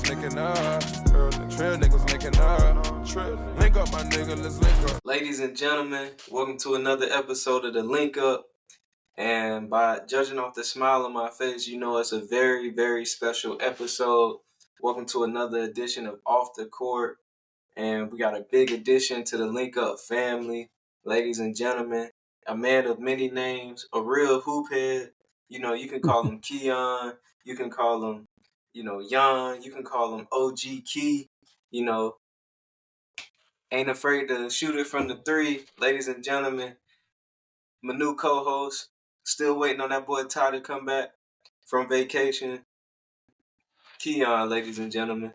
niggas linking up. Trail niggas linking up. Link up, my nigga, let's link up. Ladies and gentlemen, welcome to another episode of the Link Up. And by judging off the smile on my face, you know it's a very, very special episode. Welcome to another edition of Off the Court. And we got a big addition to the Link Up family. Ladies and gentlemen, a man of many names, a real hoop head. You know, you can call him Keiyon. You can call him, Yon. You can call him OG Key. You know, ain't afraid to shoot it from the three. Ladies and gentlemen, my new co-host, still waiting on that boy Ty to come back from vacation. Keiyon, ladies and gentlemen.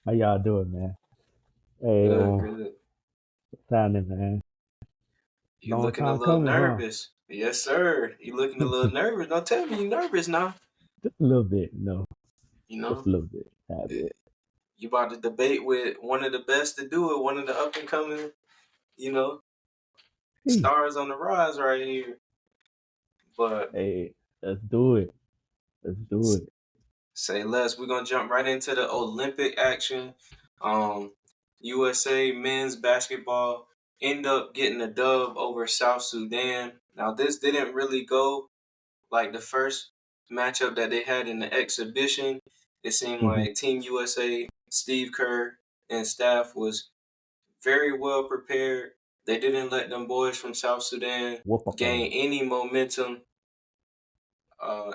How y'all doing, man? Hey, Good. what's happening, man? You Long looking a time little coming, huh? nervous. Yes, sir. You looking a little nervous. Don't tell me you nervous now. Just a little bit, no, You just know, a little bit, a bit. you about to debate with one of the best to do it, one of the up and coming, Hey, stars on the rise right here. But hey, let's do it. Let's do it. say less. We're gonna jump right into the Olympic action. USA men's basketball end up getting a dub over South Sudan. Now this didn't really go like the first matchup that they had in the exhibition. It seemed like Team USA, Steve Kerr and staff was very well prepared. They didn't let them boys from South Sudan Whoop up on gain it. any momentum.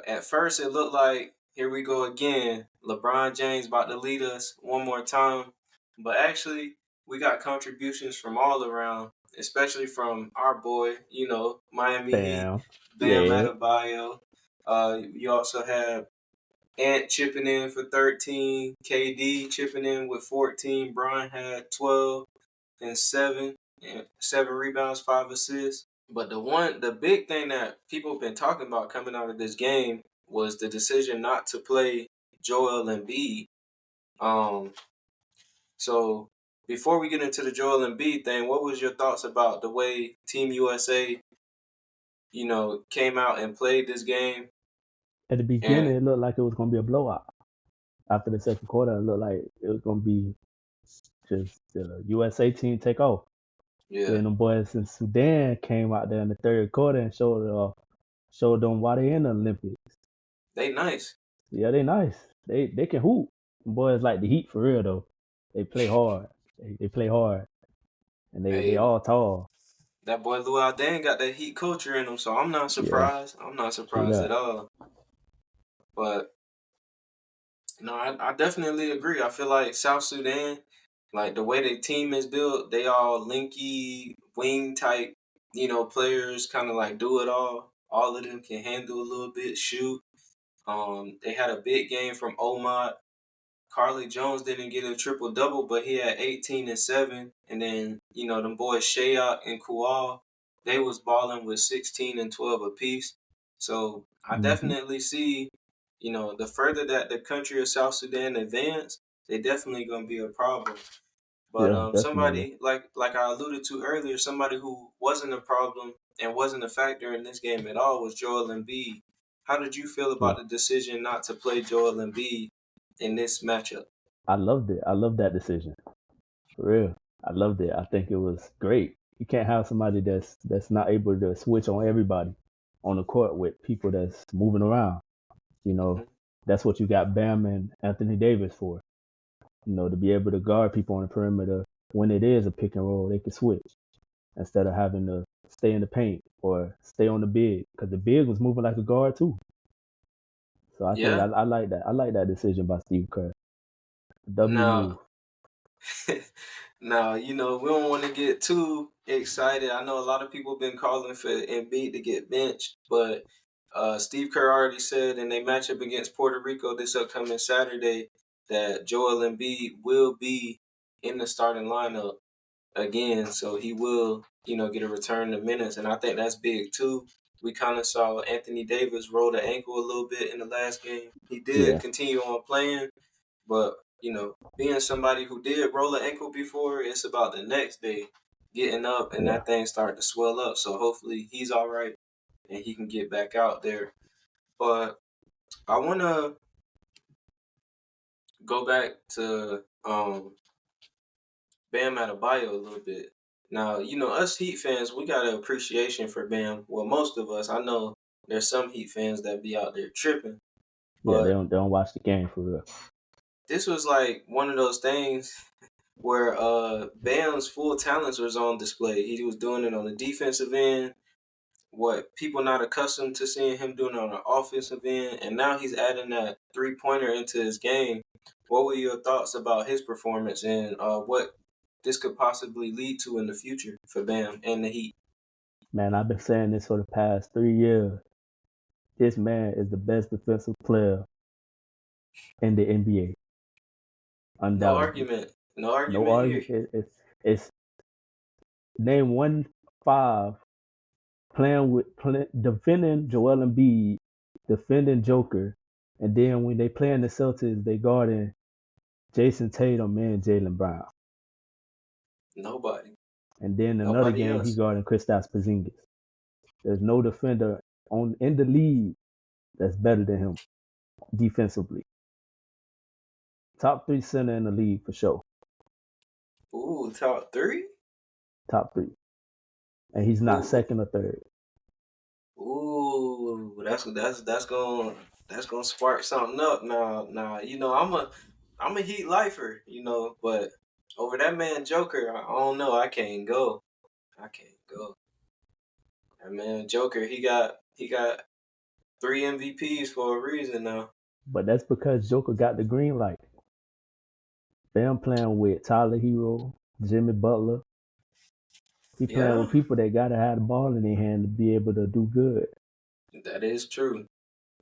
At first, it looked like, here we go again. LeBron James about to lead us one more time. But actually, we got contributions from all around, especially from our boy, Miami Heat, Bam. Bam Yeah. Adebayo. You also have Ant chipping in for 13, KD chipping in with 14. Bron had 12 and 7 rebounds, 5 assists. But the big thing that people have been talking about coming out of this game was the decision not to play Joel Embiid. So before we get into the Joel Embiid thing, what was your thoughts about the way Team USA, came out and played this game? At the beginning, And it looked like it was gonna be a blowout. After the second quarter, it looked like it was gonna be just the USA team take off. yeah, Then the boys in Sudan came out there in the third quarter and showed them why they in the Olympics. they nice. Yeah, they nice. They can hoop. Them boys like the Heat for real though. They play hard. They play hard, and they Hey, all tall. that boy Lou Alden got that Heat culture in him, so I'm not Yeah, surprised. I'm not true surprised at that. all. But no, I definitely agree. I feel like South Sudan, like the way their team is built, they all linky wing type, players, kind of like do it all. All of them can handle a little bit, shoot. They had a big game from Omad. Carly Jones didn't get a triple double, but he had 18 and 7. And then, them boys Shayok and Kual, they was balling with 16 and 12 apiece. So I Hmm. definitely see, the further that the country of South Sudan advance, they definitely gonna be a problem. But Yeah, definitely. somebody like I alluded to earlier, somebody who wasn't a problem and wasn't a factor in this game at all was Joel Embiid. How did you feel Yeah, about the decision not to play Joel Embiid in this matchup? I loved it. I loved that decision for real. I loved it. I think it was great. You can't have somebody that's not able to switch on everybody on the court with people that's moving around. You know, Mhm. that's what you got Bam and Anthony Davis for. To be able to guard people on the perimeter when it is a pick and roll, they can switch instead of having to stay in the paint or stay on the big because the big was moving like a guard too. So I think Yeah. I like that. I like that decision by Steve Kerr. W Now, move. now, we don't want to get too excited. I know a lot of people have been calling for Embiid to get benched, but Steve Kerr already said in a matchup against Puerto Rico this upcoming Saturday that Joel Embiid will be in the starting lineup again, so he will, get a return to minutes, and I think that's big too. We kind of saw Anthony Davis roll the ankle a little bit in the last game. He did Yeah, continue on playing, but being somebody who did roll an ankle before, it's about the next day getting up and yeah. that thing started to swell up. So hopefully he's all right and he can get back out there. But I wanna go back to Bam Adebayo a little bit. Now, us Heat fans, we got an appreciation for Bam. Well, most of us. I know there's some Heat fans that be out there tripping, Yeah, they but don't watch the game for real. this was like one of those things where Bam's full talents was on display. He was doing it on the defensive end, what people not accustomed to seeing him doing on the offensive end, and now he's adding that 3-pointer into his game. What were your thoughts about his performance and what this could possibly lead to in the future for Bam and the Heat? Man, I've been saying this for the past 3 years. This man is the best defensive player in the NBA, No undoubtedly. argument. No No argument here. argument. It's name 1-5 defending Joel Embiid, defending Joker, and then when they play in the Celtics, they guarding Jason Tatum and Jaylen Brown. Nobody. And then another Nobody game he else. guarding Kristaps Porzingis. There's no defender in the league that's better than him defensively. Top 3 center in the league for sure. Ooh, top 3? Top 3. And he's not Ooh. second or third. Ooh, that's gonna spark something up now. I'm a Heat lifer, but over that man Joker, I don't know. I can't go. I can't go. That man Joker, he got 3 MVPs for a reason now. But that's because Joker got the green light. Bam playing with Tyler Hero, Jimmy Butler. He playing Yeah, with people that gotta have the ball in their hand to be able to do good. that is true.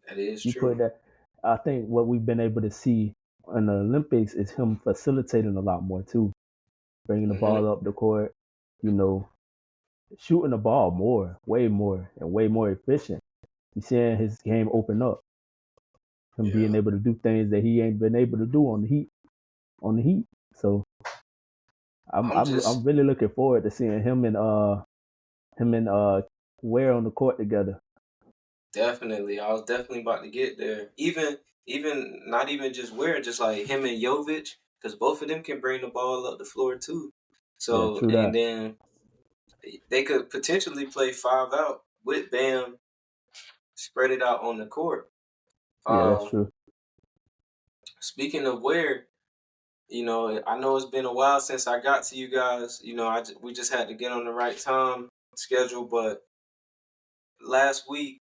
That is You put true. that. I think what we've been able to see in the Olympics is him facilitating a lot more too, bringing the Hmm. ball up the court, you know, shooting the ball more, way more, and way more efficient. You seeing his game open up, him being Yeah, able to do things that he ain't been able to do on the Heat. So I'm I'm I'm I'm just really looking forward to seeing him and Ware on the court together. definitely. I was definitely about to get there. Even not even just where, just like him and Jovic, because both of them can bring the ball up the floor too. Yeah, So true and that. then they could potentially play 5 out with Bam, spread it out on the court. Yeah, that's Uh, true. Speaking of where, I know it's been a while since I got to you guys. We just had to get on the right time schedule, but last week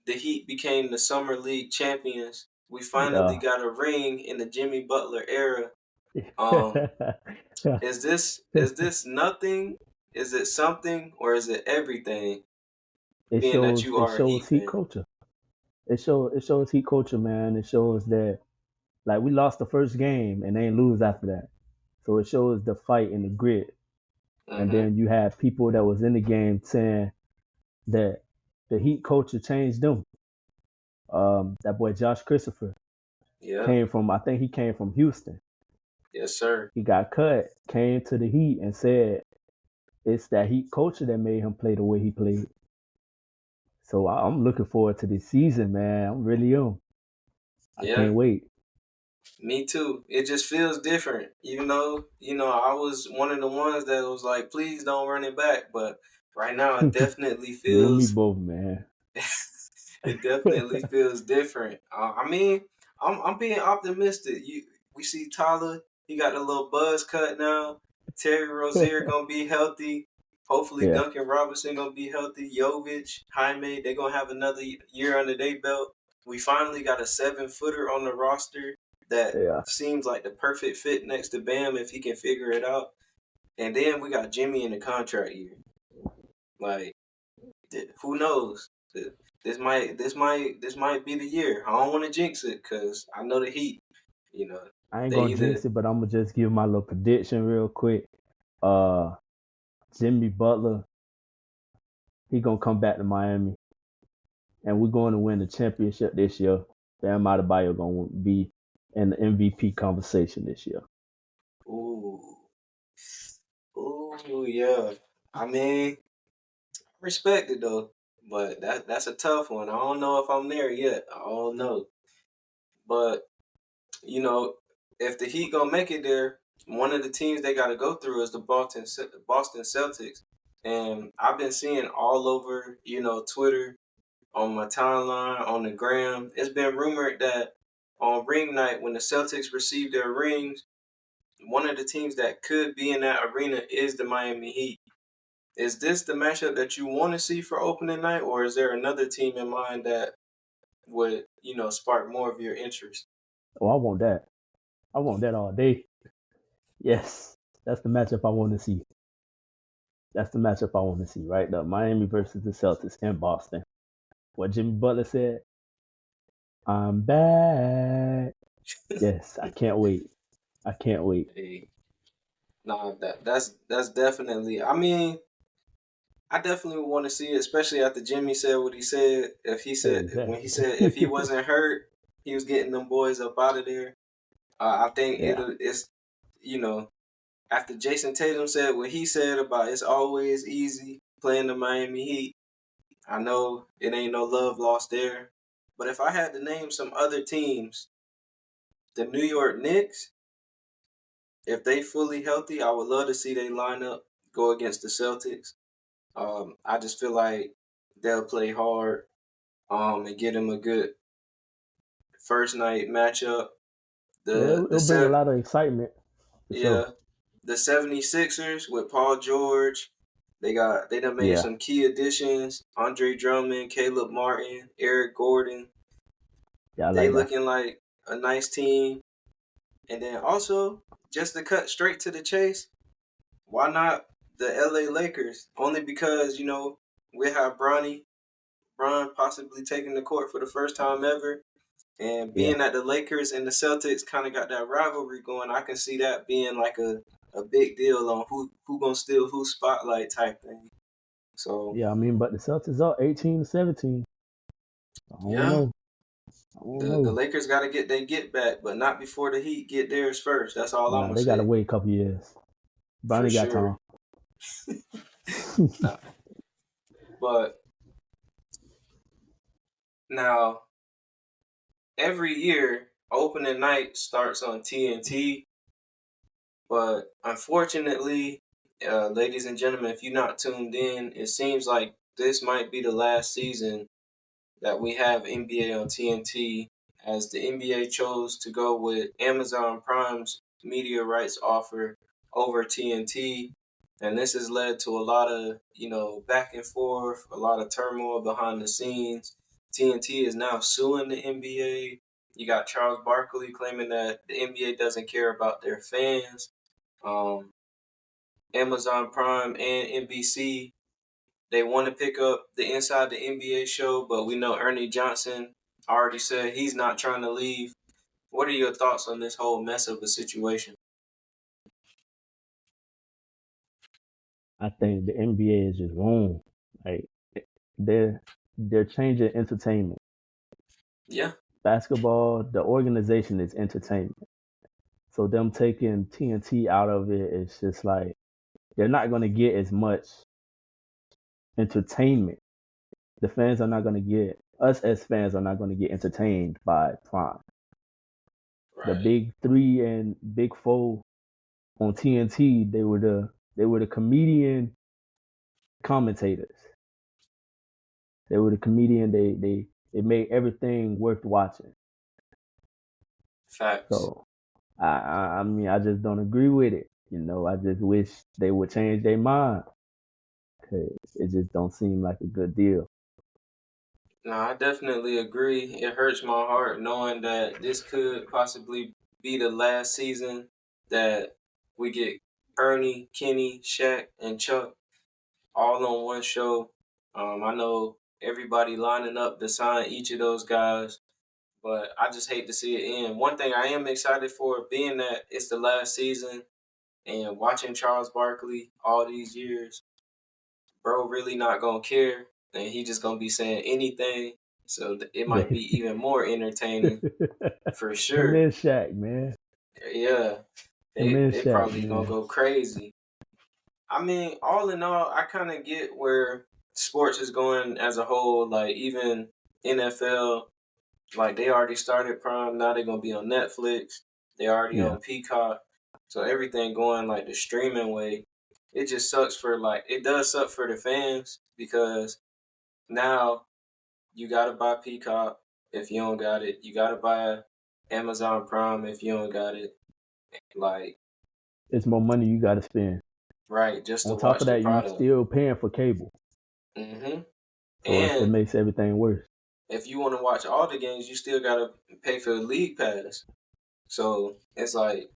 the Heat became the Summer League champions. We finally Yeah. got a ring in the Jimmy Butler era. Um, is this nothing? Is it something or is it everything? it Being that shows you it are a shows Heat heat fan. culture. It shows heat culture, man. It shows that like we lost the first game and they ain't lose after that. So it shows the fight and the grit. And Mm-hmm. then you have people that was in the game saying that the heat culture changed them. That boy Josh Christopher Yeah. came from I think he came from Houston. Yes, sir. He got cut, came to the Heat and said it's that heat culture that made him play the way he played. So I'm looking forward to this season, man. I'm really am. I Yeah. can't wait. Me too. It just feels different. Even though, I was one of the ones that was like, please don't run it back. But right now it definitely You and me feels both, man. it definitely feels different. I mean, I'm being optimistic. We see Tyler, he got a little buzz cut now. Terry Rozier gonna be healthy. Hopefully Yeah, Duncan Robinson gonna be healthy. Jovic, Jaime, they're gonna have another year under their belt. We finally got a 7-footer on the roster that yeah. seems like the perfect fit next to Bam if he can figure it out. And then we got Jimmy in the contract year. Like, who knows? This might be the year. I don't want to jinx it because I know the Heat. You know, I ain't they gonna either jinx it, but I'm gonna just give my little prediction real quick. Uh, Jimmy Butler, he gonna come back to Miami, and we're going to win the championship this year. Bam Adebayo gonna be in the MVP conversation this year. ooh, ooh, yeah. I mean, respect it though, but that's a tough one. I don't know if I'm there yet. I don't know, but you know, if the Heat gonna make it there, one of the teams they got to go through is the Boston Celtics. And I've been seeing all over, Twitter, on my timeline, on the gram. It's been rumored that on ring night, when the Celtics receive their rings, one of the teams that could be in that arena is the Miami Heat. Is this the matchup that you want to see for opening night, or is there another team in mind that would, spark more of your interest? Oh, I want that. I want that all day. Yes, that's the matchup I want to see. That's the matchup I want to see, right? The Miami versus the Celtics in Boston. What Jimmy Butler said, I'm back. Yes, I can't wait. I can't wait. Hey, nah, that's definitely. I mean, I definitely want to see it, especially after Jimmy said what he said. If he said when he Exactly. said if he wasn't hurt, he was getting them boys up out of there. I think Yeah. it's you know after Jason Tatum said what he said about it's always easy playing the Miami Heat. I know it ain't no love lost there, but if I had to name some other teams, the New York Knicks, if they fully healthy, I would love to see they line up go against the Celtics. I just feel like they'll play hard and get them a good first night matchup. Yeah, The the it'll bring a set lot of excitement for Yeah, sure. the 76ers with Paul George. They done made Yeah. some key additions. Andre Drummond, Caleb Martin, Eric Gordon. Yeah, I They like that. looking like a nice team. And then also, just to cut straight to the chase, why not the LA Lakers? Only because, we have Bron possibly taking the court for the first time ever. And Yeah. being that the Lakers and the Celtics kind of got that rivalry going, I can see that being like a big deal on who gonna steal whose spotlight type thing. So Yeah, I mean, but the Celtics are 18-17. I don't yeah, know. I don't the know. Lakers got to get they get back, but not before the Heat get theirs first. That's all I'm Nah, gonna they gotta say wait a couple years. for Bronny got sure. time. Nah, but now every year opening night starts on TNT, but unfortunately, ladies and gentlemen, if you're not tuned in, it seems like this might be the last season that we have NBA on TNT, as the NBA chose to go with Amazon Prime's media rights offer over TNT. And this has led to a lot of, back and forth, a lot of turmoil behind the scenes. TNT is now suing the NBA. You got Charles Barkley claiming that the NBA doesn't care about their fans. Um, Amazon Prime and NBC, they want to pick up the Inside the NBA show, but we know Ernie Johnson already said he's not trying to leave. What are your thoughts on this whole mess of a situation? I think the NBA is just wrong. Like they're they're changing entertainment. Yeah, Basketball, the organization is entertainment. So them taking TNT out of it, it's just like they're not gonna get as much entertainment. The fans are not gonna get us as fans are not gonna get entertained by Prime. The right. big three and big four on TNT, they were the comedian commentators. They were the comedian. They it made everything worth watching. Facts. So I mean I just don't agree with it. I just wish they would change their mind because it just don't seem like a good deal. No, I definitely agree. It hurts my heart knowing that this could possibly be the last season that we get Ernie, Kenny, Shaq, and Chuck all on one show. I know everybody lining up to sign each of those guys, but I just hate to see it end. One thing I am excited for, being that it's the last season and watching Charles Barkley all these years, bro, really not gonna care, and he just gonna be saying anything. So it might They, be even more entertaining for him sure. and Shaq, man. Yeah, Him they and they Shaq, probably gonna man. go crazy. I mean, all in all, I kind of get where sports is going as a whole. Like even NFL, like they already started Prime, now they're gonna be on Netflix. They already Yeah, on Peacock, so everything going like the streaming way. It just sucks for like it does suck for the fans because now you gotta buy Peacock if you don't got it. You gotta buy Amazon Prime if you don't got it. Like it's more money you got to spend. right, just to On top watch of the that, you product. still paying for cable, hmm so it And makes everything worse. if you want to watch all the games, you still gotta pay for the league pass. So it's like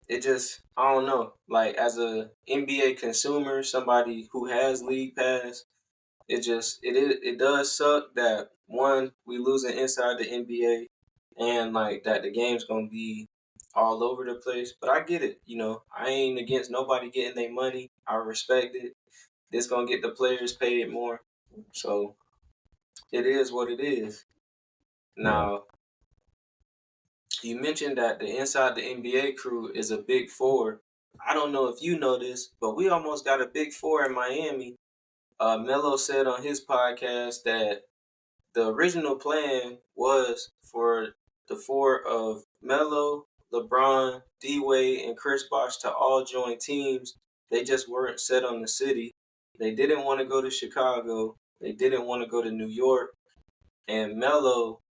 it just I don't know. Like as a NBA consumer, somebody who has league pass, it does suck that one we losing inside the NBA, and like that the game's gonna be all over the place. But I get it. I ain't against nobody getting their money. I respect it. This gonna get the players paid more. So it is what it is. Yeah, Now you mentioned that the inside the NBA crew is a big four. I don't know if you know this, but we almost got a big four in Miami. Melo said on his podcast that the original plan was for the four of Melo, LeBron, D Wade, and Chris Bosh to all join teams. They just weren't set on the city. They didn't want to go to Chicago. They didn't want to go to New York. And Melo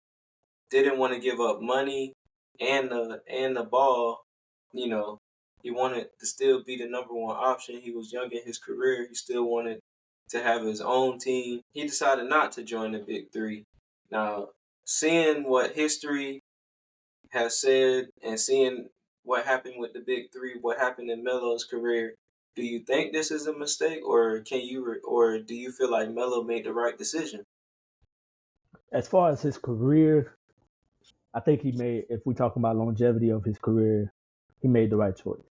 didn't want to give up money and the ball. You know, he wanted to still be the number one option. He was young in his career. He still wanted to have his own team. He decided not to join the Big Three. Now, seeing what history has said and seeing what happened with the Big Three, what happened in Melo's career, do you think this is a mistake, or or do you feel like Melo made the right decision? as far as his career, I think he made. If we talk about longevity of his career, he made the right choice.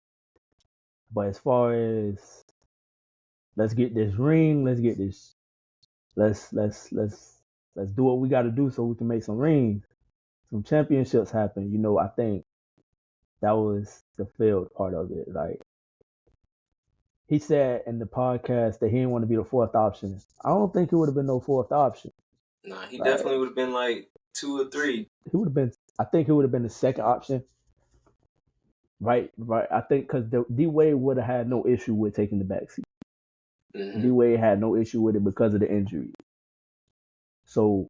But as far as let's get this ring, let's get this, let's do what we got to do so we can make some rings, some championships happen. I think that was the failed part of it. Like he said in the podcast that he didn't want to be the fourth option. I don't think it would have been no fourth option. Nah, he definitely Like would have been like 2 or 3. he would have been. I think he would have been the second option. Right, right. I think because D Wade would have had no issue with taking the back seat. hmm D Wade had no issue with it because of the injury. So,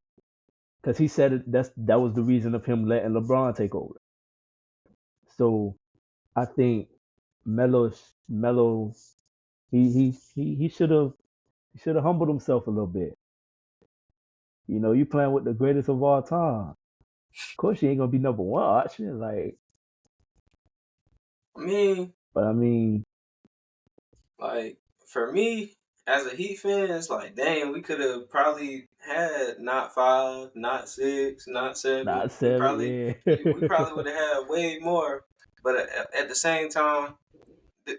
because he said that was the reason of him letting LeBron take over. So, I think Melo, he should have humbled himself a little bit. You playing with the greatest of all time. Of course, you ain't gonna be number one option. Like, I mean, but I mean, like for me as a Heat fan, it's like, dang, we could have probably had not 5, not 6, not 7. not seven. We Yeah, probably would have had way more. But at the same time,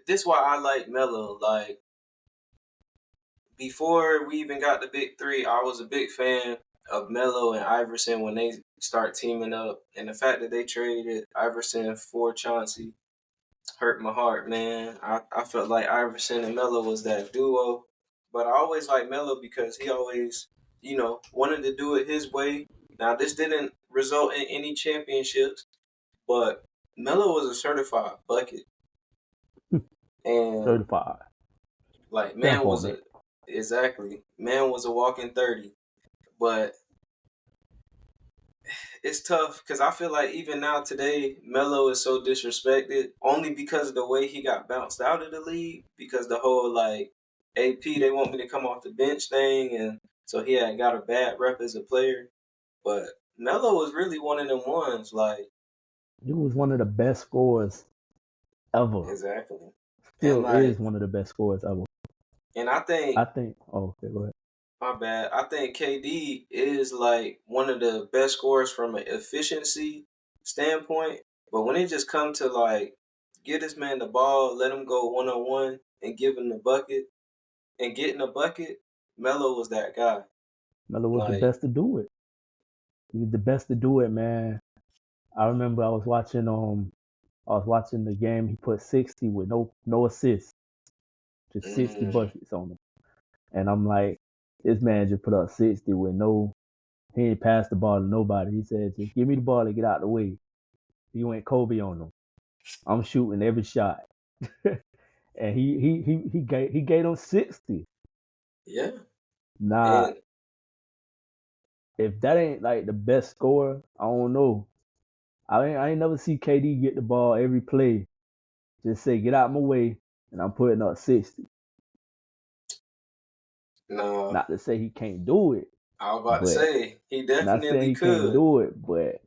this why I like Melo. Like before we even got the Big Three, I was a big fan of Melo and Iverson when they start teaming up, and the fact that they traded Iverson for Chauncey hurt my heart, man. I felt like Iverson and Melo was that duo. But I always liked Melo because he always, wanted to do it his way. Now, this didn't result in any championships, but Melo was a certified bucket. And, 35. like, Stamp on it. Man was a walking 30. But it's tough because I feel like even now today, Melo is so disrespected only because of the way he got bounced out of the league. Because the whole like AP, they want me to come off the bench thing, and so he had got a bad rep as a player. But Melo was really one of them ones, like He was one of the best scorers ever. exactly, and Still is like, one of the best scorers ever. and I I think think. Oh, okay, go ahead. my bad. I think KD is like one of the best scorers from an efficiency standpoint. But when it just come to like get this man the ball, let him go 1-on-1 and give him the bucket and getting the bucket, Melo was that guy. Melo was the Like, best to do it. He was the best to do it, man. I remember I was watching the game. He put 60 with no assists, just 60 mm, buckets on him, and I'm like, this man just put up 60 with no. He ain't passed the ball to nobody. He said, just give me the ball and get out of the way. He went Kobe on them. I'm shooting every shot, and he gave them 60. Yeah. Nah, And if that ain't like the best scorer, I don't know. I ain't never see KD get the ball every play. Just say get out my way, and I'm putting up 60. no, Not to say he can't do it, I was about to but say he not saying definitely he can't could. do it, but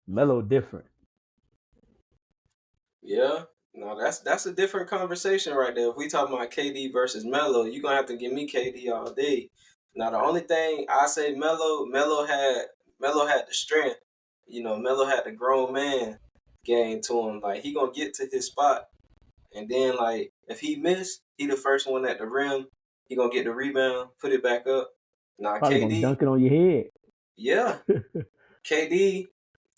Melo different. Yeah. No, that's a different conversation right there. If we talking about KD versus Melo, you're gonna have to give me KD all day. Now the only thing I say Melo had the strength. You know, Melo had the grown man game to him. Like he gonna get to his spot. And then like if he missed, he the first one at the rim. He gonna get the rebound, put it back up. Now Probably gonna KD, dunk it on your head. yeah. KD,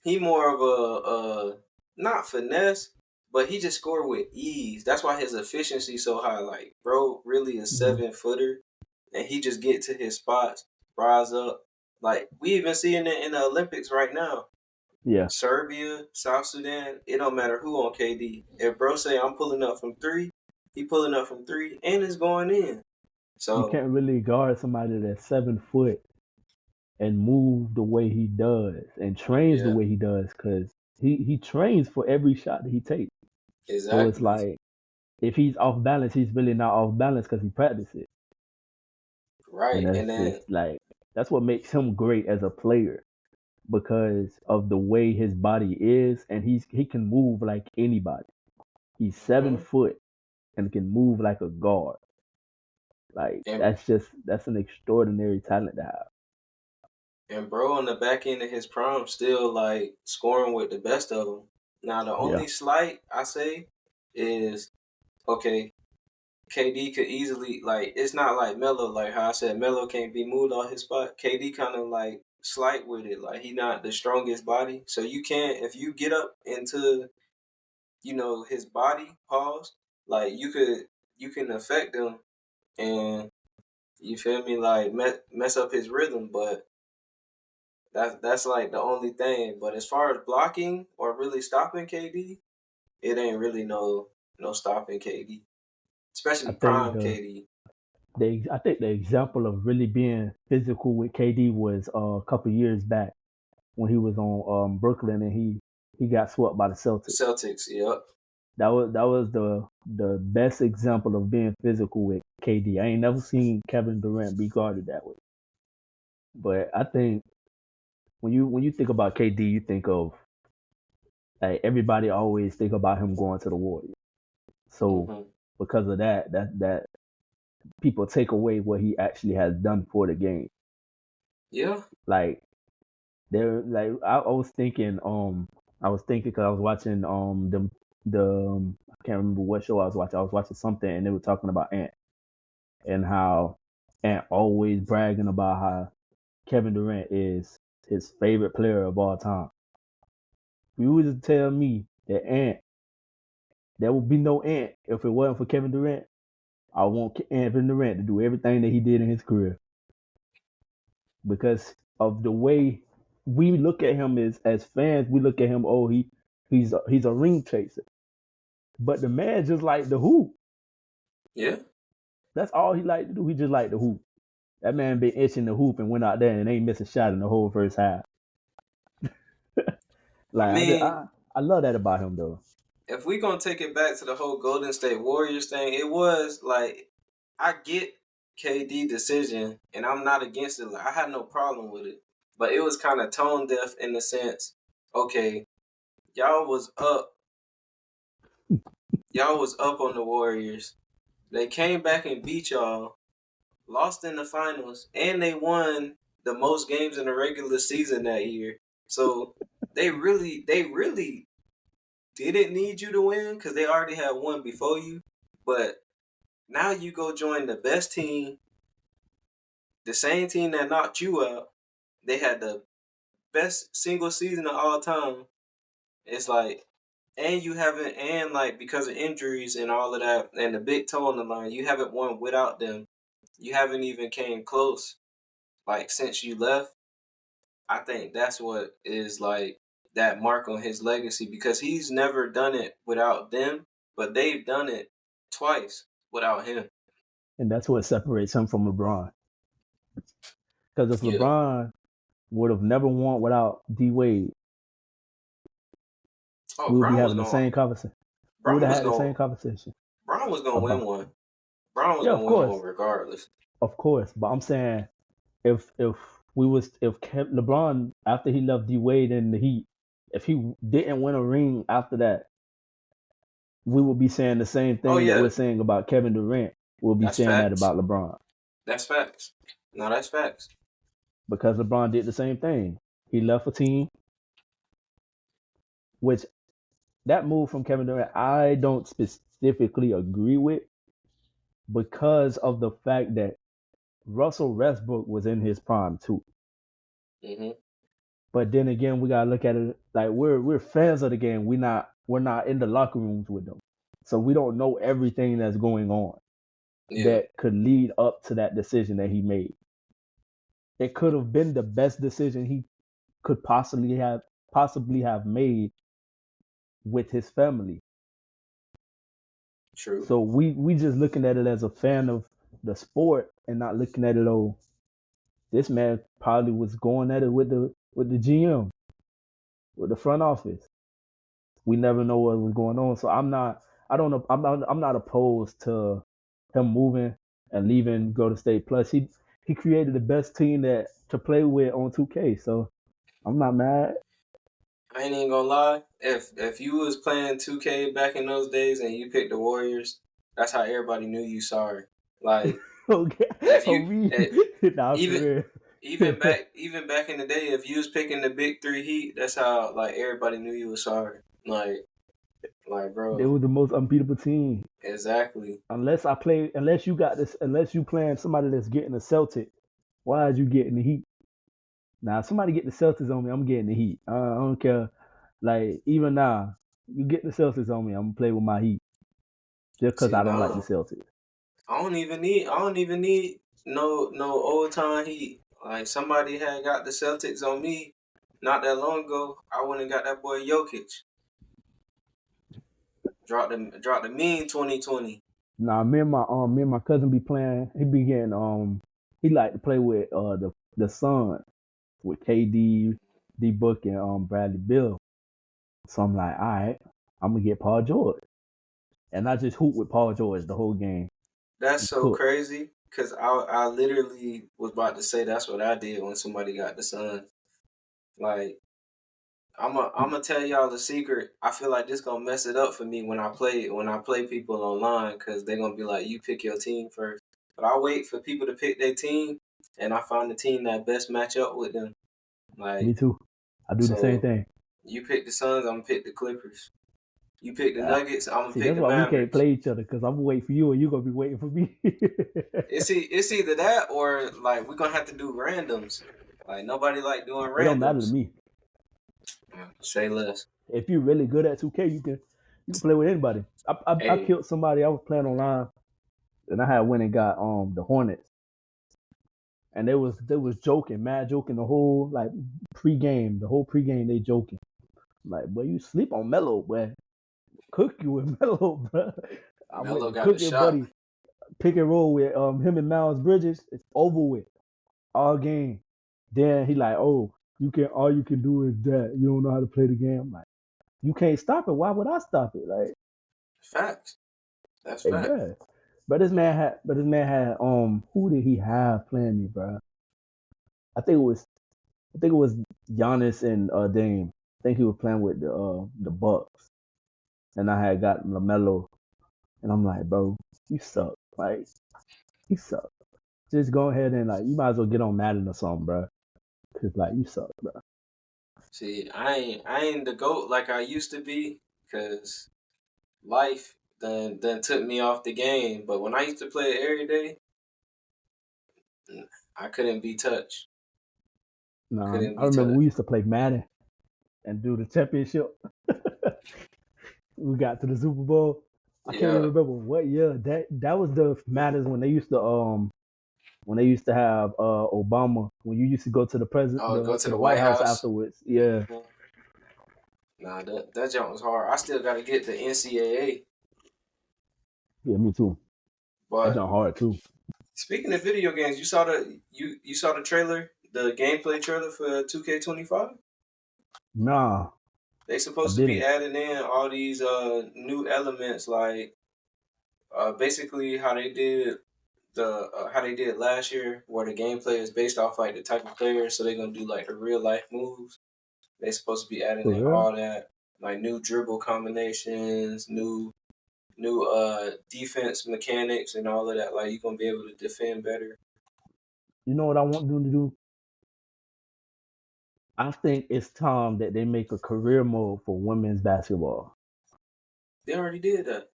he more of a not finesse, but he just scored with ease. That's why his efficiency so high. Like, bro, really a Mhm. 7-footer, and he just get to his spots, rise up. Like we even seeing it in the Olympics right now. Yeah, Serbia, South Sudan, it don't matter who on KD. If bro say I'm pulling up from three, he pulling up from three and it's going in. you So can't really guard somebody that's 7 foot and move the way he does and trains the yeah, way he does because he trains for every shot that he takes. So it's exactly. like if he's off balance, he's really not off balance because he practices. And Right. And that's then just like that's what makes him great as a player because of the way his body is, and he can move like anybody. He's seven mhm. foot and can move like a guard. Like and that's an extraordinary talent to have. And bro, on the back end of his prime, still like scoring with the best of them. Now, the Yeah, only slight I say is okay. KD could easily like it's not like Melo. Like how I said, Melo can't be moved off his spot. KD kind of like slight with it. Like he not the strongest body, so you can't if you get up into his body pause. Like you can affect him and you feel me like mess up his rhythm, but that's like the only thing. But as far as blocking or really stopping KD, it ain't really no stopping KD, I especially think prime the KD. I think the example of really being physical with KD was a couple years back when he was on Brooklyn and he got swept by the Celtics. Celtics, yep. That was the best example of being physical with KD. I ain't never seen Kevin Durant be guarded that way. But I think when you think about KD, you think of like everybody always think about him going to the Warriors. So hmm because of that people take away what he actually has done for the game. Yeah. Like I was thinking because I was watching I can't remember what show I was watching. I was watching something and they were talking about Ant and how Ant always bragging about how Kevin Durant is his favorite player of all time. If you would tell me that Ant there would be no Ant if it wasn't for Kevin Durant, I want Kevin Durant to do everything that he did in his career because of the way we look at him as fans. We look at him, oh, he's a ring chaser, but the man just like the hoop. Yeah. That's all he like to do. He just like the hoop. That man been itching the hoop and went out there and ain't missed a shot in the whole first half. I Like mean, I love that about him though. if we gonna take it back to the whole Golden State Warriors thing, it was like I get KD decision and I'm not against it. Like I had no problem with it. But it was kind of tone deaf in the sense, okay, y'all was up y'all was up on the Warriors. They came back and beat y'all, lost in the finals, and they won the most games in the regular season that year. So they really didn't need you to win because they already had won before you. But now you go join the best team, the same team that knocked you out. They had the best single season of all time. It's like, and you haven't, and like because of injuries and all of that, and the big toe on the line, you haven't won without them. You haven't even came close. Like since you left, I think that's what is like. that mark on his legacy because he's never done it without them, but they've done it twice without him. And that's what separates him from LeBron. Because if Yeah. LeBron would have never won without D Wade, we would be having the same conversation. We would have had the same conversation. Brown was gonna win one. Brown was Yeah, gonna of win course. one regardless. Of course, but I'm saying if LeBron after he left D Wade in the Heat, if he didn't win a ring after that, we would be saying the same thing that we're saying about Kevin Durant. We'll be saying that about LeBron. That's facts. No, that's facts. Because LeBron did the same thing. He left a team, which that move from Kevin Durant, I don't specifically agree with because of the fact that Russell Westbrook was in his prime too. Mm-hmm. But then again, we gotta look at it like we're fans of the game. We're not in the locker rooms with them, so we don't know everything that's going on that could lead up to that decision that he made. It could have been the best decision he could possibly have made with his family. True. So we just looking at it as a fan of the sport and not looking at it, oh, this man probably was going at it with the GM, with the front office. We never know what was going on. So I'm not opposed to him moving and leaving Golden State. Plus he created the best team to play with on 2K. So I'm not mad. I ain't even gonna lie. If you was playing 2K back in those days and you picked the Warriors, that's how everybody knew you sorry. Like okay. If you even back in the day, if you was picking the big three Heat, that's how like everybody knew you was sorry. Like bro. They were the most unbeatable team. Exactly. Unless you playing somebody that's getting the Celtics, why is you getting the Heat? Now, if somebody get the Celtics on me, I'm getting the Heat. I don't care. Like, even now, you get the Celtics on me, I'm going to play with my Heat. Just because I don't like the Celtics. I don't even need no old time Heat. Like, somebody had got the Celtics on me not that long ago. I went and got that boy Jokic. Dropped the mean 2020. Nah, me and my cousin be playing. He be getting he like to play with the Suns with KD, D Book, and Bradley Beal. So I'm like, all right, I'm gonna get Paul George, and I just hoop with Paul George the whole game. That's so crazy because I literally was about to say that's what I did when somebody got the Suns. Like, I'm gonna tell y'all the secret. I feel like this gonna mess it up for me when I play people online because they're gonna be like, you pick your team first. But I wait for people to pick their team, and I find the team that best match up with them. Like, me too. I do the same thing. You pick the Suns, I'm gonna pick the Clippers. You pick the Nuggets, I'm gonna pick the Mavericks. That's why we can't play each other because I'm gonna wait for you and you're gonna be waiting for me. It's either that or like we're gonna have to do randoms. Like nobody like doing randoms. It don't matter to me. Say less. If you're really good at 2K, you can play with anybody. I killed somebody. I was playing online, and I had went and got the Hornets, and they was joking, mad joking the whole like pregame. The whole pregame they joking. Like, boy, you sleep on Melo, boy. Cook you with Melo, bro. I Melo went got cook the your shot. buddy. Pick and roll with him and Miles Bridges. It's over with all game. Then he like, oh, all you can do is that. You don't know how to play the game. I'm like, you can't stop it. Why would I stop it? Like, facts. That's facts. Yeah. But this man had who did he have playing me, bro? I think it was Giannis and Dame. I think he was playing with the Bucks. And I had got LaMelo. And I'm like, bro, you suck. Like, you suck. Just go ahead and like, you might as well get on Madden or something, bro. Cause like, you suck, bro. See, I ain't the GOAT like I used to be, cause life done took me off the game. But when I used to play it every day, I couldn't be touched. Nah, I remember we used to play Madden and do the championship. We got to the Super Bowl. I can't even remember what year. That was the Maddens when they used to have Obama, when you used to go to the president, go to the White House afterwards. Yeah. Nah, that jump was hard. I still got to get the NCAA. Yeah, me too. That But jump hard too. speaking of video games, you saw the trailer, the gameplay trailer for 2K25. Nah, They I supposed to be didn't. adding in all these new elements, like basically how they did last year, where the gameplay is based off like the type of player, so they're gonna do like the real life moves. They supposed to be adding For in real? all that, like new dribble combinations, new defense mechanics, and all of that. Like you're gonna be able to defend better. You know what I want them to do? I think it's time that they make a career mode for women's basketball They already did that.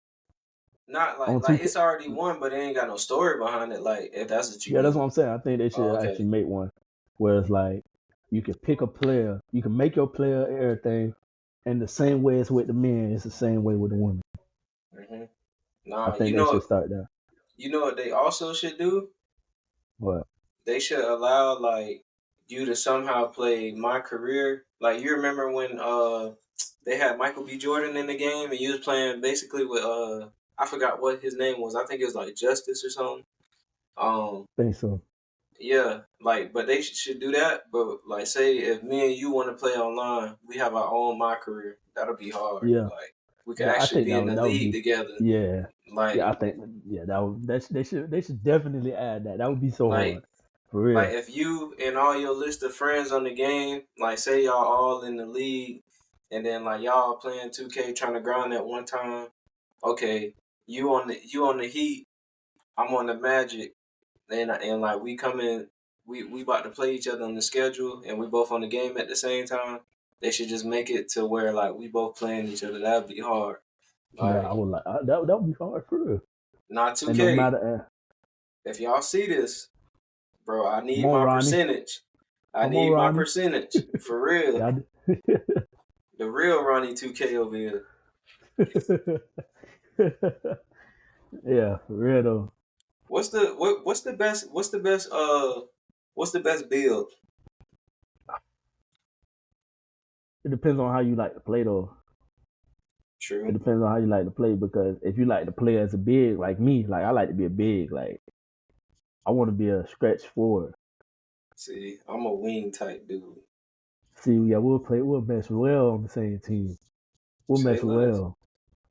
Not on like 2K. it's already won, but it ain't got no story behind it. Like if that's what you Yeah, that's what mean. I'm saying. I think they Oh, should okay. actually make one where it's like you can pick a player, you can make your player everything, and the same way it's with the men, it's the same way with the women. hmm I Nah, think they should start there. you know what they also should do? What? They should allow like you to somehow play my career. Like you remember when they had Michael B. Jordan in the game and you was playing basically with I forgot what his name was. I think it was like Justice or something. Um Think so. yeah, like but they should do that. But like say if me and you want to play online, we have our own my career. That'll be hard. Yeah, Like we could yeah. I actually think be in the that would league be. together. Yeah, yeah. I Like think they should definitely add that. That would be so hard, like for Like real. if you and all your list of friends on the game, like say y'all all in the league, and then like y'all playing 2K trying to grind at one time. Okay, you on the Heat, I'm on the Magic, and like we come in, we about to play each other on the schedule, and we both on the game at the same time. They should just make it to where like we both playing each other. That'd be hard. Yeah, Like I would like that. Would be hard for real. not And no 2K. matter, If y'all see this, bro, I come need on, my Ronnie. percentage. I Come on, need my Ronnie. percentage for real. Yeah. The real Ronnie 2K over here. Yeah, for real though. What's the best build? It depends on how you like to play though. It True. depends on how you like to play because if you like to play as a big like me, like I like to be a big, like I want to be a stretch forward. See, I'm a wing type dude. See, yeah, we'll mesh well on the same team. We'll Say mesh less. well.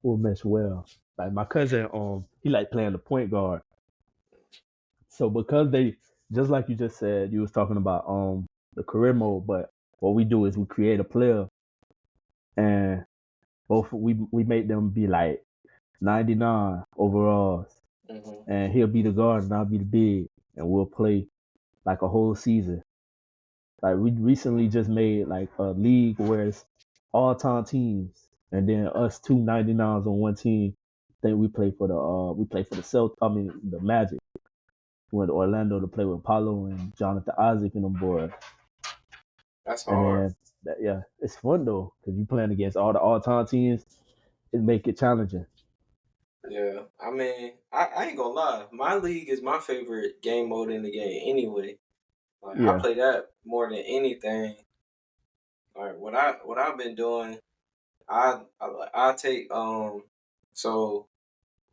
We'll mesh well. Like my cousin, he like playing the point guard. So because they just like you just said, you was talking about the career mode, but what we do is we create a player and both we make them be like 99 overalls, hmm and he'll be the guard and I'll be the big, and we'll play like a whole season. Like we recently just made like a league where it's all time teams, and then us two 99s on one team. I think we play for the the Magic. We went to Orlando to play with Paulo and Jonathan Isaac and them boys. That's And hard. then yeah, it's fun though because you playing against all the all time teams. It make it challenging. Yeah. I mean, I ain't gonna lie. My league is my favorite game mode in the game anyway. Like I Yeah, play that more than anything. Like what I've been doing, I take so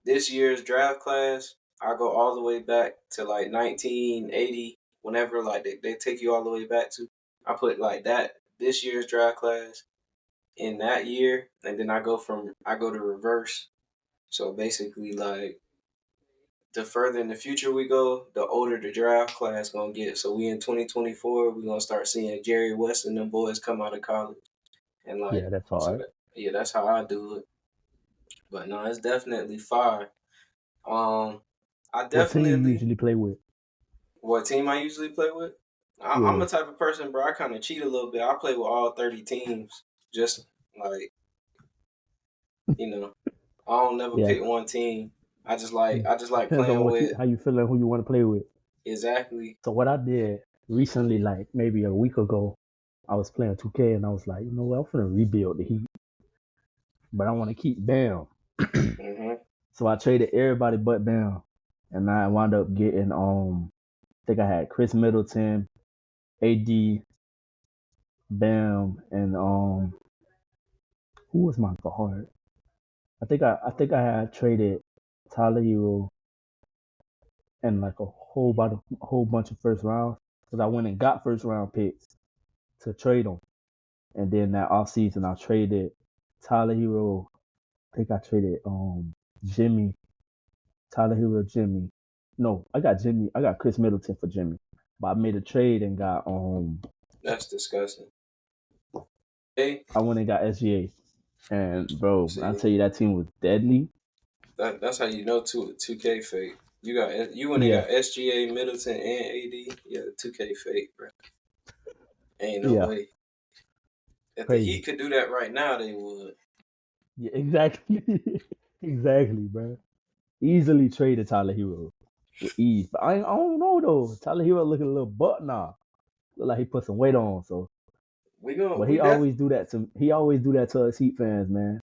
this year's draft class, I go all the way back to like 1980, whenever like they take you all the way back to. I put like that this year's draft class in that year, and then I go to reverse. So basically, like the further in the future we go, the older the draft class gonna get. So we in 2024, we gonna start seeing Jerry West and them boys come out of college, and yeah, like that's so hard. that yeah, that's how I do it. But no, it's definitely fire. Um, I What team you definitely usually play with? what team I usually play with. I'm Yeah, the type of person, bro. I kind of cheat a little bit. I play with all 30 teams. Just like you know, I don't never yeah. pick one team. I just like Depends on playing with how you feeling, who you want to play with. exactly. So what I did recently, like maybe a week ago, I was playing 2K and I was like, you know what, I'm gonna rebuild the Heat, but I want to keep Bam. hmm So I traded everybody but Bam, and I wound up getting I think I had Chris Middleton, AD, Bam, and Who was my guard? I think I had traded Tyler Hero and like a whole bunch of first rounds because I went and got first round picks to trade them. And then that off season I traded Tyler Hero. I think I traded Jimmy, Tyler Hero, Jimmy. No, I got Jimmy. I got Chris Middleton for Jimmy. But I made a trade and got That's disgusting. I went and got SGA. And bro, See, I tell you that team was deadly. that's how you know 2K fake. You went and Yeah, got SGA, Middleton, and AD. Yeah, 2K fake, bro. Ain't no yeah, way. If the crazy. Heat could do that right now, they would. Yeah, exactly, exactly, bro. Easily traded Tyler Hero with ease, but I don't know though. Tyler Hero looking a little butt now. Look like he put some weight on. So, but We def. he always do that to us Heat fans, man.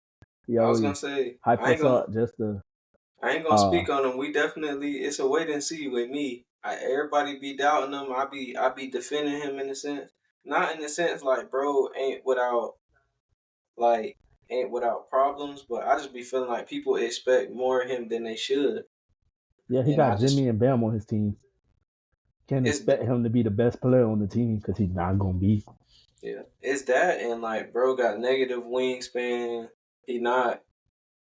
He I was gonna always say hype us up just to I ain't gonna uh speak on them. We definitely it's a wait and see with me. Everybody be doubting him. I be defending him in a sense, not in the sense like bro like ain't without problems, but I just be feeling like people expect more of him than they should, yeah, he and I got just Jimmy and Bam on his team. Can't it's expect him to be the best player on the team because he's not gonna be. yeah it's that and like bro got negative wingspan. He not.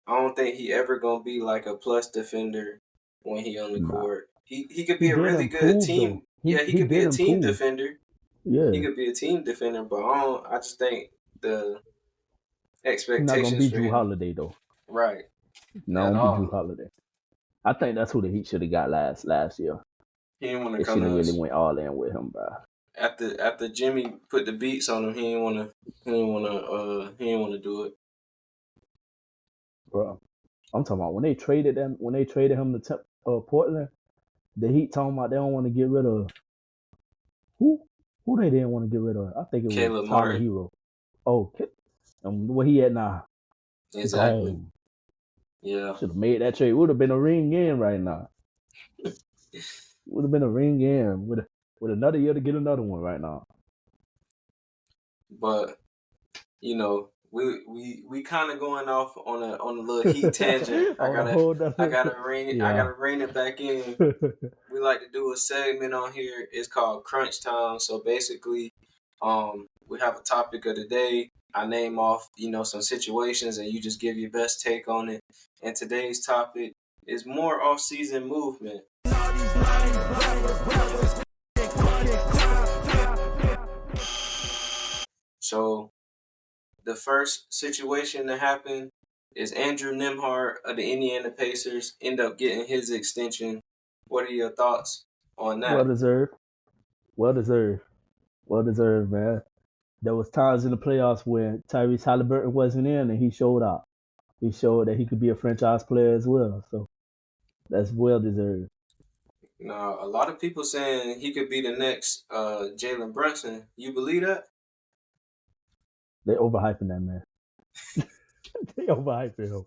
I don't think he ever gonna be like a plus defender when he on the Nah, court. He could he be a did really good improve though. team. Yeah, he He could be did a team improve. defender. He Yeah, could be a team defender, but I just think the he's not gonna expectations be for Drew him, Holiday though. right? Not At gonna be Drew all. Holiday. I think that's who the Heat should have got last year. He didn't want to They come should have to really us went all in with him, bro. after Jimmy put the beats on him. He didn't want to do it. Bro, I'm talking about when they traded him to Portland. The Heat talking about they don't want to get rid of who? Who they didn't want to get rid of? I think it was Caleb Tyler Martin, Hero. Oh, and where he at now? He exactly. gone. Yeah, Should have made that trade. Would have been a ring in right now. Would have been a ring in with another year to get another one right now. but you know, we kind of going off on a little heat tangent. On a whole other, I yeah. gotta rein it back in. We like to do a segment on here. It's called Crunch Time. So basically, we have a topic of the day. I name off some situations, and you just give your best take on it. And today's topic is more off-season movement. So the first situation that happened is Andrew Nembhard of the Indiana Pacers end up getting his extension. What are your thoughts on Well that? deserved. Well deserved. Well deserved, man. There was times in the playoffs where Tyrese Halliburton wasn't in and he showed up. He showed that he could be a franchise player as well. So that's well deserved. Now, a lot of people saying he could be the next Jalen Brunson. You believe that? They overhyping that man. They overhyping him.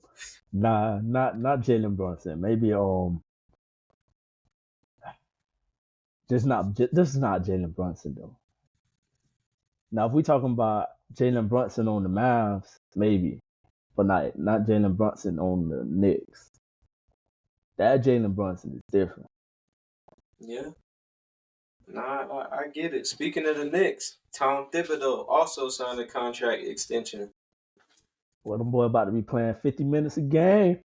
Nah, not Jalen Brunson. Maybe this is not Jalen Brunson though. Now if we talking about Jalen Brunson on the Mavs, maybe, but not Jalen Brunson on the Knicks. That Jalen Brunson is different. Yeah. Nah, I get it. Speaking of the Knicks, Tom Thibodeau also signed a contract extension. Well, them boy about to be playing 50 minutes a game.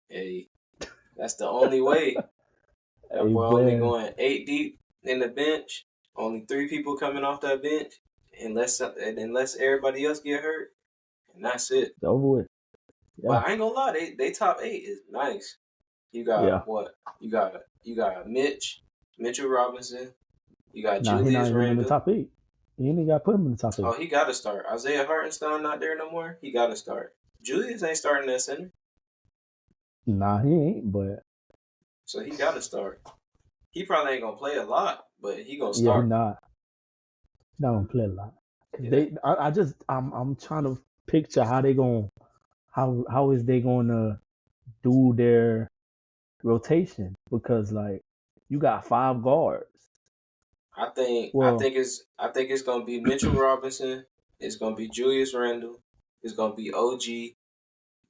Hey, that's the only way. That Hey, boy only boy. going 8 deep in the bench. Only 3 people coming off that bench, unless everybody else get hurt, and that's it. It's over with. But Yeah. I ain't gonna lie, they top 8 is nice. You got Yeah. what? You got Mitchell Robinson. You got Nah, he not Julius even in the Randle. top 8. He ain't even got to put him in the top 8. Oh, he got to start. Isaiah Hartenstein not there no more. He got to start. Julius ain't starting at center, Nah, he ain't, but so he got to start. He probably ain't gonna play a lot, but he gonna yeah, he start. not. He not gonna play a lot. Yeah. I'm trying to picture how they going how is they gonna do their rotation because like you got 5 guards. I Well, think it's gonna be Mitchell Robinson. It's gonna be Julius Randle. it's gonna be OG,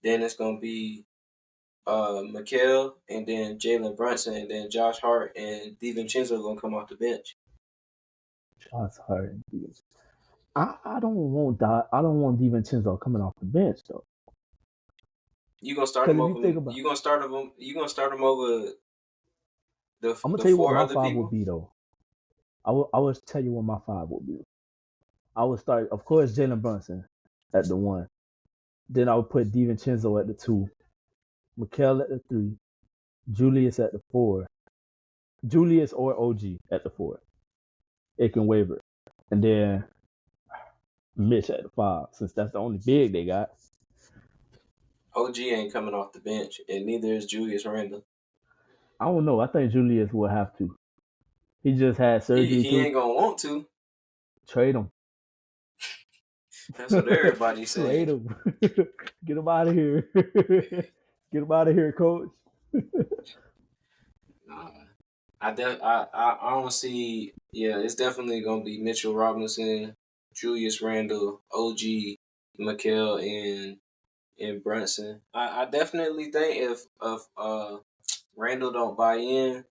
then it's gonna be Mikal, and then Jalen Brunson, and then Josh Hart and DiVincenzo gonna come off the bench. Shots hard. I don't want that. I don't want DiVincenzo coming off the bench though. You gonna start Because him if you over? think about, You gonna start him? You gonna start him over I'm gonna the tell you what four my other five would people? be though. I will tell you what my five would be. I would start, of course, Jalen Brunson at the 1. Then I would put DiVincenzo at the 2, Mikal at the 3, Julius at the 4, Julius or OG at the 4. It can waver, and then Mitch at the 5, since that's the only big they got. OG ain't coming off the bench, and neither is Julius Randle. I don't know. I think Julius will have to. He just had surgery He too. ain't gonna want to. Trade him. That's what everybody's Trade saying. him. Get him out of here. Get him out of here, coach. Nah, I don't see. Yeah, it's definitely gonna be Mitchell Robinson, Julius Randle, OG, Mikal, and Brunson. I definitely think if Randle don't buy in,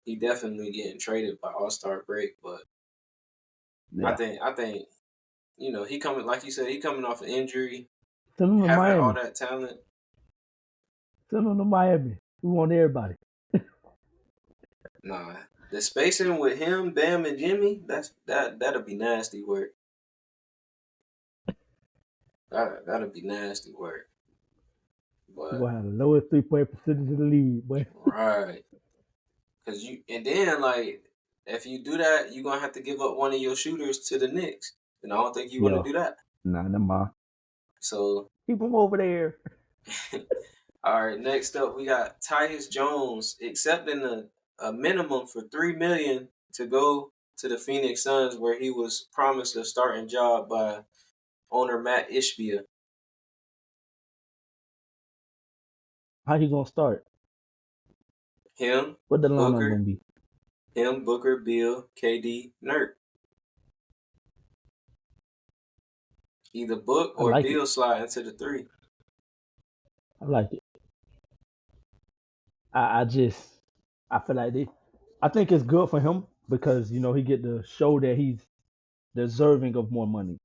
he definitely getting traded by All-Star break. But Yeah. I think he coming, like you said, he coming off an injury, Send him to having all Miami. that talent. Send him to Miami. We want everybody. Nah, the spacing with him, Bam, and Jimmy, that'll be nasty work. That'll be nasty work. We're But gonna have the lowest 3-point percentage in the league, boy. right, cause and then like if you do that, you're gonna have to give up one of your shooters to the Knicks, and I don't think you want to Yo. do that. Nah, never mind. So, Keep him over there. all right, next up we got Tyus Jones accepting a minimum for $3 million to go to the Phoenix Suns, where he was promised a starting job by owner Matt Ishbia. How he gonna start? Him, What the lineup Booker, gonna be? Booker, Bill, KD, Nurk. Either Book I or like it. Bill slide into the 3. I like it. I feel like I think it's good for him because he get to show that he's deserving of more money.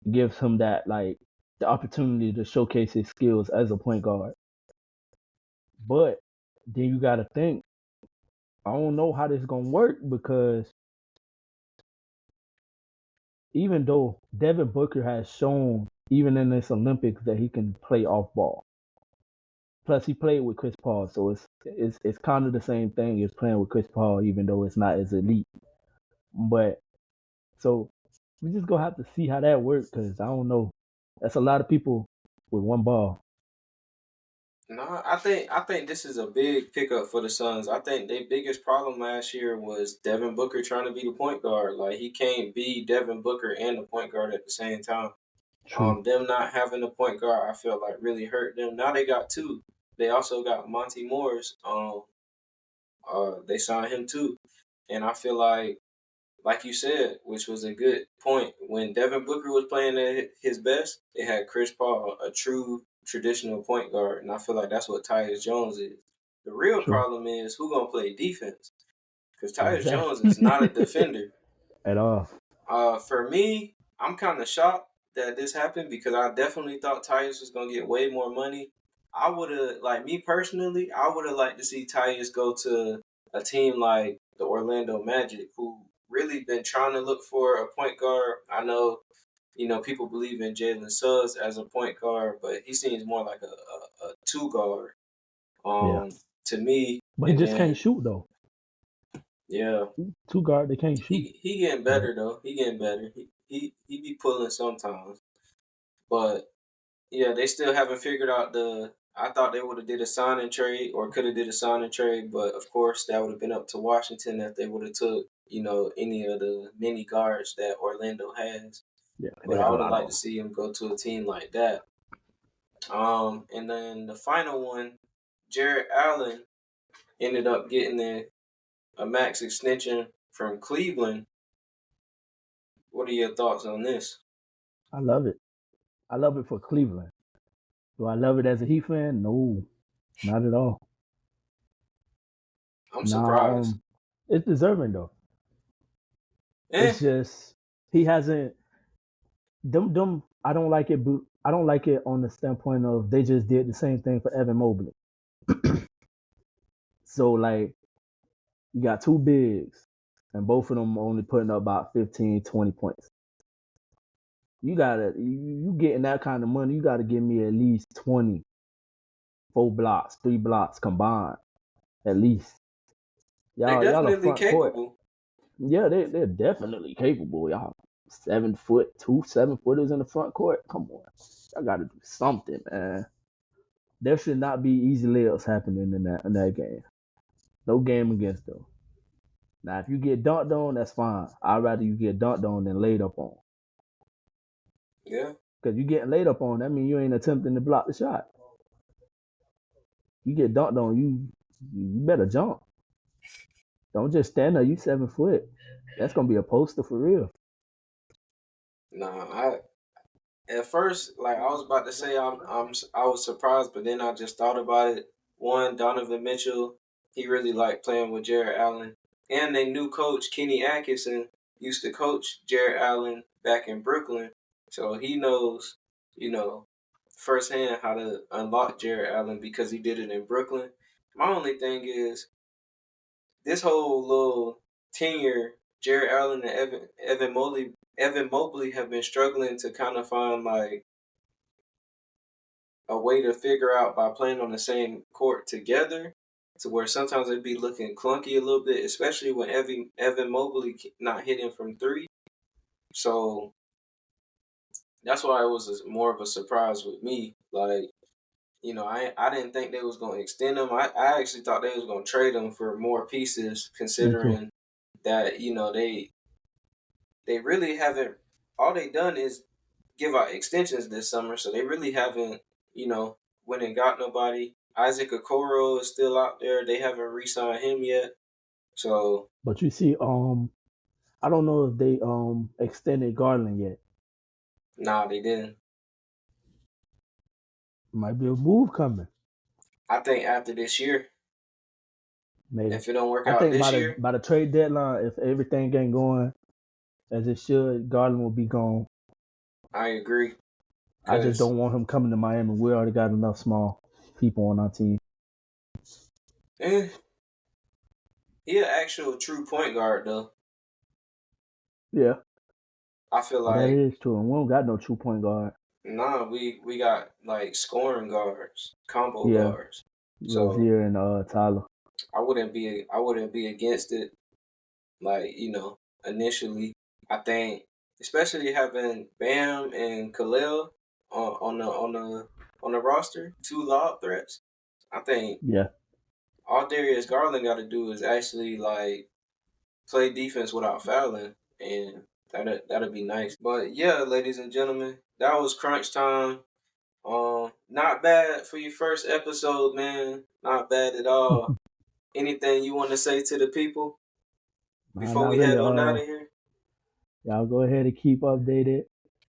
It gives him that like the opportunity to showcase his skills as a point guard. But then you gotta think, I don't know how this is gonna work because even though Devin Booker has shown even in this Olympics that he can play off ball. Plus he played with Chris Paul, so it's kind of the same thing as playing with Chris Paul, even though it's not as elite. But so we just gonna have to see how that works because I don't know. That's a lot of people with one ball. No, I think this is a big pickup for the Suns. I think their biggest problem last year was Devin Booker trying to be the point guard. Like he can't be Devin Booker and the point guard at the same time. True. Them not having a point guard, I feel like really hurt them. Now they got 2. They also got Monty Morris. They signed him too, and I feel like you said, which was a good point, when Devin Booker was playing at his best, it had Chris Paul, a true traditional point guard, and I feel like that's what Tyus Jones is. The real True. problem is who gonna play defense, because Tyus Exactly. Jones is not a defender. At all. For me, I'm kind of shocked that this happened because I definitely thought Tyus was gonna get way more money. I would have, like me personally, I would have liked to see Tyus go to a team like the Orlando Magic, who really been trying to look for a point guard. I know, people believe in Jalen Suggs as a point guard, but he seems more like a 2 guard Yeah. to me. But he And just can't then, shoot though. yeah, 2 guard, they can't shoot. he getting So better though. He getting better. He be pulling sometimes, but yeah, they still haven't figured out the. I thought they would have did a sign and trade or could have did a sign and trade, but of course that would have been up to Washington if they would have took any of the mini guards that Orlando has. yeah, they But got I a would have lot liked of to them. see him go to a team like that. And then the final one, Jared Allen ended up getting a max extension from Cleveland. What are your thoughts on this? I love it. I love it for Cleveland. Do I love it as a Heat fan? No, not at all. I'm Nah, surprised. it's deserving though. Eh, It's just he hasn't them. I don't like it. I don't like it on the standpoint of they just did the same thing for Evan Mobley. So like you got two bigs, and both of them only putting up about 15, 20 points. You getting that kind of money, you gotta give me at least 20, 4 blocks, 3 blocks combined, at least. they Y'all a definitely front court. capable. Yeah, they're definitely capable. Y'all 7 foot, 7 footers in the front court. Come on. I gotta do something, man. There should not be easy layups happening in that game. No game against them. Now if you get dunked on, that's fine. I'd rather you get dunked on than laid up on. Yeah. Because you getting laid up on, that means you ain't attempting to block the shot. You get dunked on, you better jump. Don't just stand there. You 7 foot. That's gonna be a poster for real. Nah, at first, like I was about to say, I was surprised, but then I just thought about it. One, Donovan Mitchell, he really liked playing with Jared Allen, and their new coach Kenny Atkinson used to coach Jared Allen back in Brooklyn, so he knows, you know, firsthand how to unlock Jared Allen because he did it in Brooklyn. My only thing is this whole little tenure, Jared Allen and Evan Mobley have been struggling to kind of find like a way to figure out by playing on the same court together, to where sometimes it'd be looking clunky a little bit, especially when Evan Mobley not hitting from three. So that's why it was more of a surprise with me. Like, I didn't think they was going to extend him. I actually thought they was going to trade him for more pieces, Me too. considering that they really haven't. All they done is give out extensions this summer, so they really haven't, went and got nobody. Isaac Okoro is still out there. They haven't re-signed him yet. So But you see, I don't know if they extended Garland yet. nah, they didn't. Might be a move coming. I think after this year, Maybe. if it don't work I out think this year, by the trade deadline, if everything ain't going as it should, Garland will be gone. I agree. I just Cause don't want him coming to Miami. We already got enough small people on our team. eh, he an actual true point guard though. Yeah, I feel that like is true. And we don't got no true point guard. nah, we got like scoring guards, combo Yeah, guards. So Rozier and Tyler. I wouldn't be against it. Like, initially, I think, especially having Bam and Khalil on the roster, two lob threats. I think Yeah, all Darius Garland got to do is actually like play defense without fouling, and that'd be nice. But yeah, ladies and gentlemen, that was crunch time. Not bad for your first episode, man. Not bad at all. Anything you want to say to the people nah, before not we really. head on out of here? Y'all go ahead and keep updated.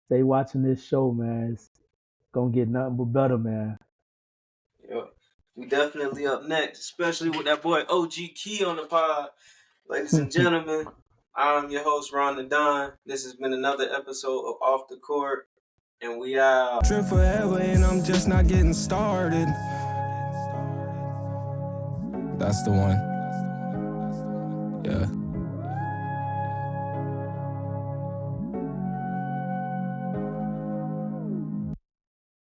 Stay watching this show, man. It's gonna get nothing but better, man. Yep. We definitely up next, especially with that boy OG Key on the pod. Ladies and gentlemen, I'm your host, Ron the Don. This has been another episode of Off the Court, and we out. Trip forever and I'm just not getting started. That's the one. Yeah.